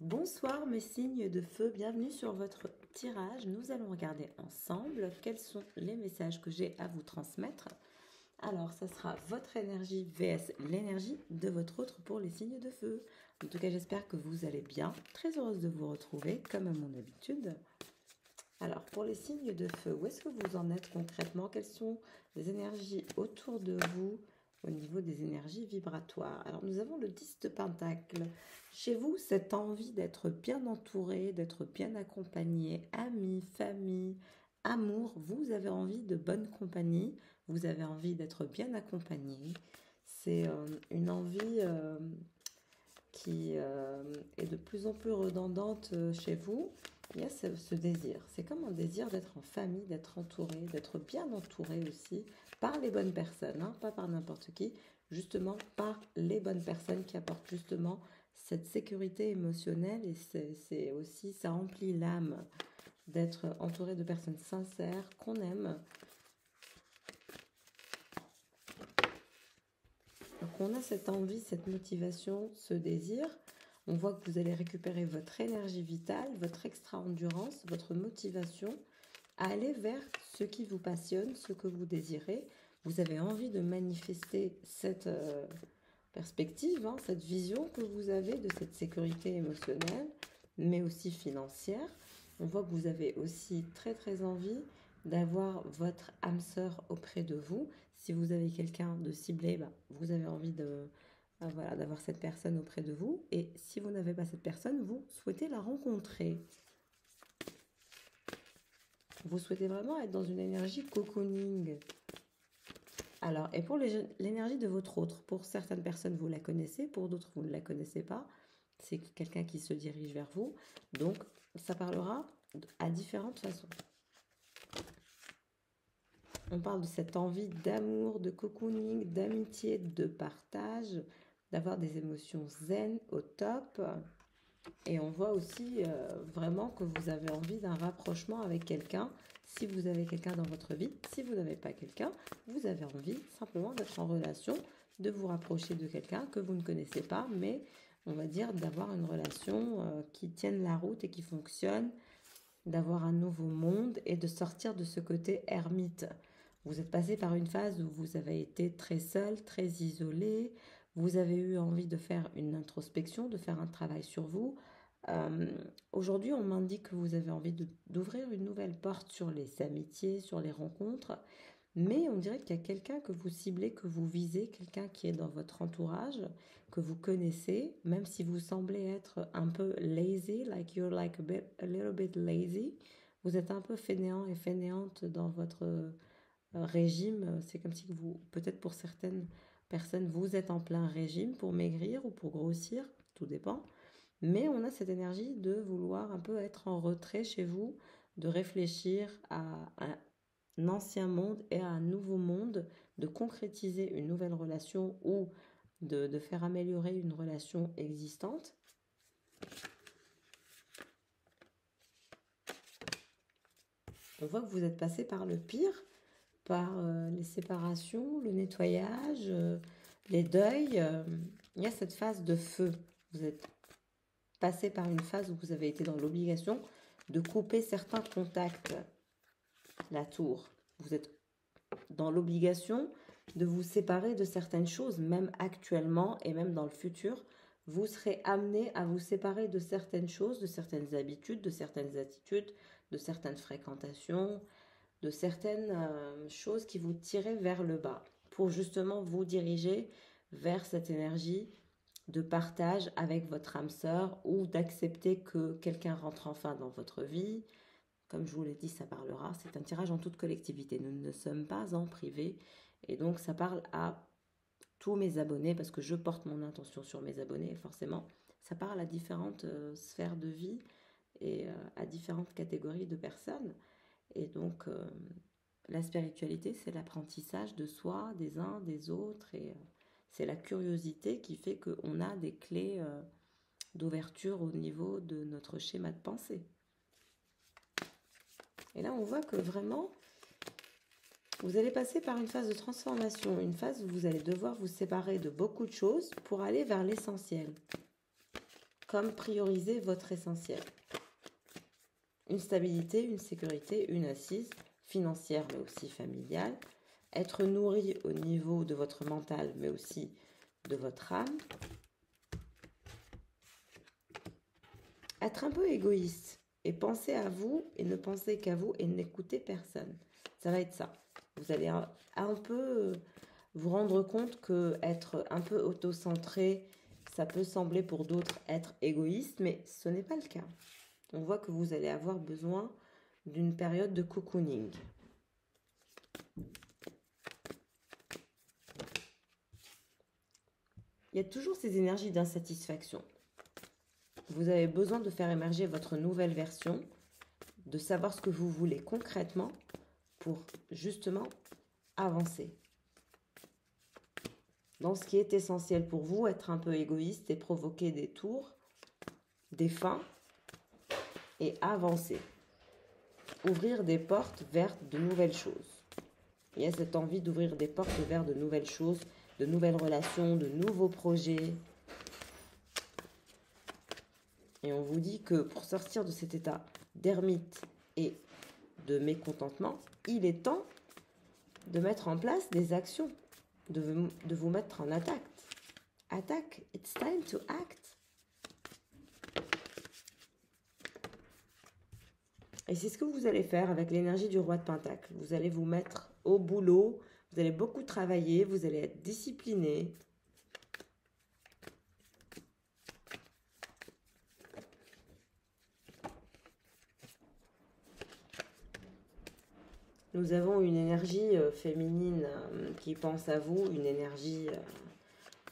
Bonsoir mes signes de feu, bienvenue sur votre tirage. Nous allons regarder ensemble quels sont les messages que j'ai à vous transmettre. Alors, ça sera votre énergie vs l'énergie de votre autre pour les signes de feu. En tout cas, j'espère que vous allez bien. Très heureuse de vous retrouver, comme à mon habitude. Alors, pour les signes de feu, où est-ce que vous en êtes concrètement? Quelles sont les énergies autour de vous au niveau des énergies vibratoires? Alors, nous avons le 10 de Pentacle. Chez vous, cette envie d'être bien entouré, d'être bien accompagné, amis, famille, amour, vous avez envie de bonne compagnie, vous avez envie d'être bien accompagné. C'est une envie qui est de plus en plus redondante chez vous. Il y a ce désir. C'est comme un désir d'être en famille, d'être entouré, d'être bien entouré aussi par les bonnes personnes, hein, pas par n'importe qui, justement par les bonnes personnes qui apportent justement cette sécurité émotionnelle et c'est aussi, ça remplit l'âme d'être entouré de personnes sincères, qu'on aime. Donc on a cette envie, cette motivation, ce désir. On voit que vous allez récupérer votre énergie vitale, votre extra-endurance, votre motivation à aller vers ce qui vous passionne, ce que vous désirez. Vous avez envie de manifester cette perspective, hein, cette vision que vous avez de cette sécurité émotionnelle, mais aussi financière. On voit que vous avez aussi très envie d'avoir votre âme sœur auprès de vous. Si vous avez quelqu'un de ciblé, vous avez envie voilà, d'avoir cette personne auprès de vous. Et si vous n'avez pas cette personne, vous souhaitez la rencontrer. Vous souhaitez vraiment être dans une énergie cocooning. Alors, et pour l'énergie de votre autre, pour certaines personnes, vous la connaissez, pour d'autres, vous ne la connaissez pas. C'est quelqu'un qui se dirige vers vous. Donc, ça parlera à différentes façons. On parle de cette envie d'amour, de cocooning, d'amitié, de partage, d'avoir des émotions zen au top. Et on voit aussi vraiment que vous avez envie d'un rapprochement avec quelqu'un. Si vous avez quelqu'un dans votre vie, si vous n'avez pas quelqu'un, vous avez envie simplement d'être en relation, de vous rapprocher de quelqu'un que vous ne connaissez pas, mais on va dire d'avoir une relation qui tienne la route et qui fonctionne, d'avoir un nouveau monde et de sortir de ce côté ermite. Vous êtes passé par une phase où vous avez été très seul, très isolé, vous avez eu envie de faire une introspection, de faire un travail sur vous. Aujourd'hui, on m'indique que vous avez envie d'ouvrir une nouvelle porte sur les amitiés, sur les rencontres, mais on dirait qu'il y a quelqu'un que vous ciblez, que vous visez, quelqu'un qui est dans votre entourage, que vous connaissez, même si vous semblez être un peu lazy, like you're like a little bit lazy, vous êtes un peu fainéant et fainéante dans votre régime. C'est comme si vous, peut-être pour certaines personnes, vous êtes en plein régime pour maigrir ou pour grossir, tout dépend. Mais on a cette énergie de vouloir un peu être en retrait chez vous, de réfléchir à un ancien monde et à un nouveau monde, de concrétiser une nouvelle relation ou de faire améliorer une relation existante. On voit que vous êtes passé par le pire, par les séparations, le nettoyage, les deuils. Il y a cette phase de feu. Vous êtes passé par une phase où vous avez été dans l'obligation de couper certains contacts. La tour. Vous êtes dans l'obligation de vous séparer de certaines choses, même actuellement et même dans le futur. Vous serez amené à vous séparer de certaines choses, de certaines habitudes, de certaines attitudes, de certaines fréquentations, de certaines choses qui vous tiraient vers le bas pour justement vous diriger vers cette énergie de partage avec votre âme sœur ou d'accepter que quelqu'un rentre enfin dans votre vie. Comme je vous l'ai dit, ça parlera. C'est un tirage en toute collectivité. Nous ne sommes pas en privé. Et donc, ça parle à tous mes abonnés parce que je porte mon intention sur mes abonnés. Et forcément, ça parle à différentes sphères de vie et à différentes catégories de personnes. Et donc, la spiritualité, c'est l'apprentissage de soi, des uns, des autres. Et c'est la curiosité qui fait qu'on a des clés d'ouverture au niveau de notre schéma de pensée. Et là, on voit que vraiment, vous allez passer par une phase de transformation, une phase où vous allez devoir vous séparer de beaucoup de choses pour aller vers l'essentiel. comme prioriser votre essentiel. Une stabilité, une sécurité, une assise financière mais aussi familiale. Être nourri au niveau de votre mental mais aussi de votre âme. Être un peu égoïste et penser à vous et ne penser qu'à vous et n'écouter personne. Ça va être ça. Vous allez un peu vous rendre compte que être un peu auto-centré, ça peut sembler pour d'autres être égoïste, mais ce n'est pas le cas. On voit que vous allez avoir besoin d'une période de cocooning. Il y a toujours ces énergies d'insatisfaction. Vous avez besoin de faire émerger votre nouvelle version, de savoir ce que vous voulez concrètement pour justement avancer. Dans ce qui est essentiel pour vous, être un peu égoïste et provoquer des tours, des fins et avancer. Ouvrir des portes vers de nouvelles choses. Il y a cette envie d'ouvrir des portes vers de nouvelles choses, de nouvelles relations, de nouveaux projets. Et on vous dit que pour sortir de cet état d'ermite et de mécontentement, il est temps de mettre en place des actions, de vous mettre en attaque. Attaque, it's time to act. Et c'est ce que vous allez faire avec l'énergie du roi de Pentacle. Vous allez vous mettre au boulot, vous allez beaucoup travailler, vous allez être discipliné. Nous avons une énergie féminine qui pense à vous, une énergie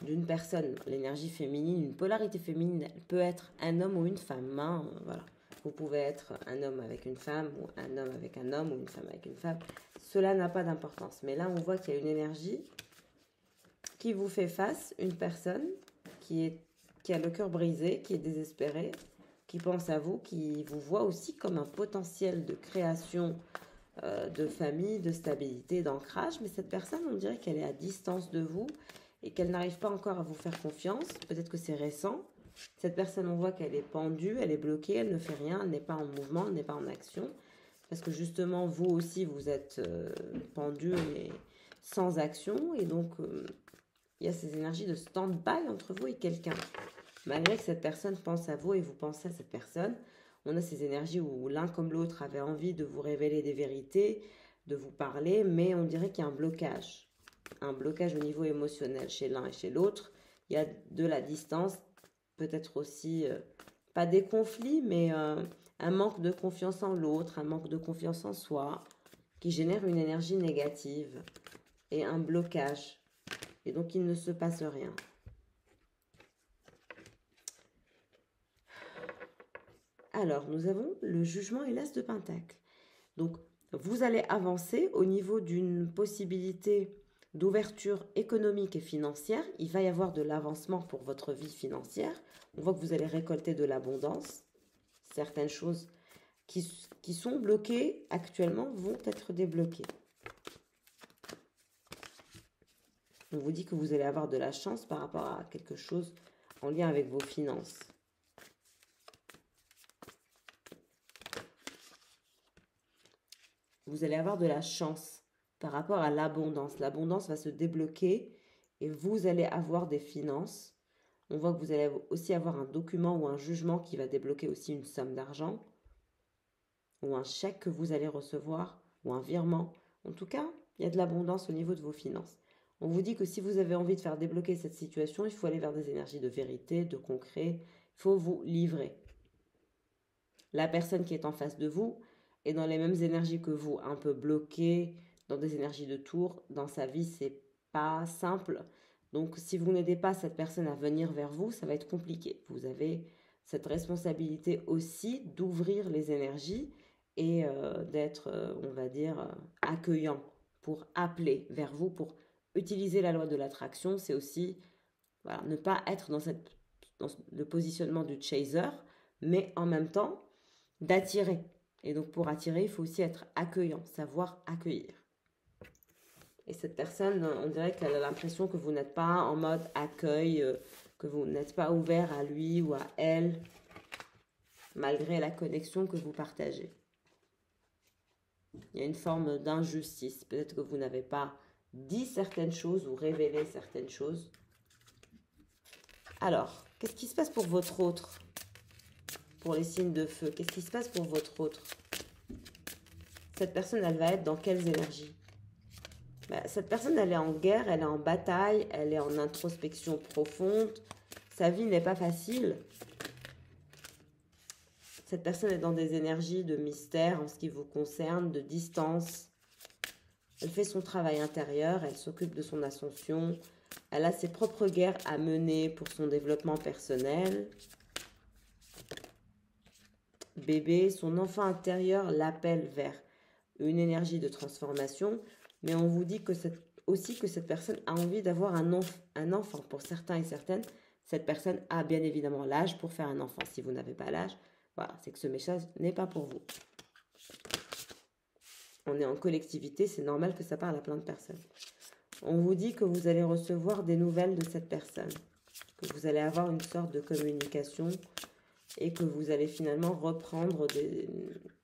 d'une personne. L'énergie féminine, une polarité féminine, elle peut être un homme ou une femme. Hein, voilà. Vous pouvez être un homme avec une femme, ou un homme avec un homme, ou une femme avec une femme. Cela n'a pas d'importance. Mais là, on voit qu'il y a une énergie qui vous fait face, une personne qui a le cœur brisé, qui est désespérée, qui pense à vous, qui vous voit aussi comme un potentiel de création de famille, de stabilité, d'ancrage, mais cette personne, on dirait qu'elle est à distance de vous et qu'elle n'arrive pas encore à vous faire confiance. Peut-être que c'est récent. Cette personne, on voit qu'elle est pendue, elle est bloquée, elle ne fait rien, elle n'est pas en mouvement, elle n'est pas en action. Parce que justement, vous aussi, vous êtes pendu et sans action. Et donc, il y a ces énergies de stand-by entre vous et quelqu'un. Malgré que cette personne pense à vous et vous pensez à cette personne, on a ces énergies où l'un comme l'autre avait envie de vous révéler des vérités, de vous parler, mais on dirait qu'il y a un blocage. Un blocage au niveau émotionnel chez l'un et chez l'autre. Il y a de la distance, peut-être aussi, pas des conflits, mais un manque de confiance en l'autre, un manque de confiance en soi, qui génère une énergie négative et un blocage. Et donc, il ne se passe rien. Alors, nous avons le jugement et l'as de Pentacle. Donc, vous allez avancer au niveau d'une possibilité d'ouverture économique et financière. Il va y avoir de l'avancement pour votre vie financière. On voit que vous allez récolter de l'abondance. Certaines choses qui sont bloquées actuellement vont être débloquées. On vous dit que vous allez avoir de la chance par rapport à quelque chose en lien avec vos finances. Vous allez avoir de la chance par rapport à l'abondance. L'abondance va se débloquer et vous allez avoir des finances. On voit que vous allez aussi avoir un document ou un jugement qui va débloquer aussi une somme d'argent ou un chèque que vous allez recevoir ou un virement. En tout cas, il y a de l'abondance au niveau de vos finances. On vous dit que si vous avez envie de faire débloquer cette situation, il faut aller vers des énergies de vérité, de concret. Il faut vous livrer. La personne qui est en face de vous est dans les mêmes énergies que vous, un peu bloquée, dans des énergies de tour. Dans sa vie, c'est pas simple. Donc, si vous n'aidez pas cette personne à venir vers vous, ça va être compliqué. Vous avez cette responsabilité aussi d'ouvrir les énergies et d'être, on va dire, accueillant pour appeler vers vous, pour utiliser la loi de l'attraction. C'est aussi voilà, ne pas être dans le positionnement du chaser, mais en même temps d'attirer. Et donc pour attirer, il faut aussi être accueillant, savoir accueillir. Et cette personne, on dirait qu'elle a l'impression que vous n'êtes pas en mode accueil, que vous n'êtes pas ouvert à lui ou à elle, malgré la connexion que vous partagez. Il y a une forme d'injustice. Peut-être que vous n'avez pas dit certaines choses ou révélé certaines choses. Alors, qu'est-ce qui se passe pour votre autre? Pour les signes de feu, qu'est-ce qui se passe pour votre autre? Cette personne, elle va être dans quelles énergies? Cette personne, elle est en guerre, elle est en bataille, elle est en introspection profonde. Sa vie n'est pas facile. Cette personne est dans des énergies de mystère en ce qui vous concerne, de distance. Elle fait son travail intérieur, elle s'occupe de son ascension. Elle a ses propres guerres à mener pour son développement personnel. Bébé, son enfant intérieur l'appelle vers une énergie de transformation, mais on vous dit que aussi que cette personne a envie d'avoir un enfant. Pour certains et certaines, cette personne a bien évidemment l'âge pour faire un enfant. Si vous n'avez pas l'âge, voilà, c'est que ce message n'est pas pour vous. On est en collectivité, c'est normal que ça parle à plein de personnes. On vous dit que vous allez recevoir des nouvelles de cette personne, que vous allez avoir une sorte de communication et que vous allez finalement reprendre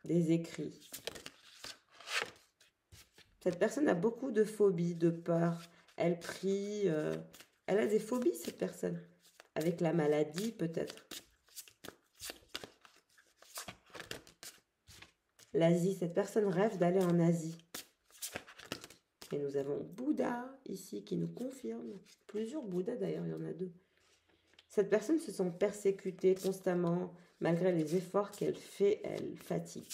des écrits. Cette personne a beaucoup de phobies, de peurs. Elle prie, elle a des phobies, cette personne. Avec la maladie, peut-être. L'Asie, cette personne rêve d'aller en Asie. Et nous avons Bouddha ici qui nous confirme. Plusieurs Bouddhas d'ailleurs, il y en a 2. Cette personne se sent persécutée constamment. Malgré les efforts qu'elle fait, elle fatigue.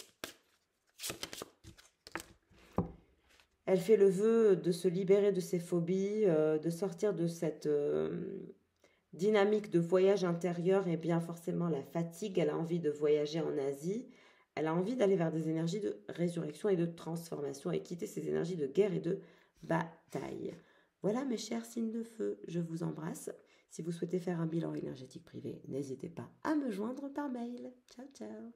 Elle fait le vœu de se libérer de ses phobies, de sortir de cette dynamique de voyage intérieur et bien forcément la fatigue. Elle a envie de voyager en Asie. Elle a envie d'aller vers des énergies de résurrection et de transformation et quitter ces énergies de guerre et de bataille. Voilà mes chers signes de feu, je vous embrasse. Si vous souhaitez faire un bilan énergétique privé, n'hésitez pas à me joindre par mail. Ciao, ciao.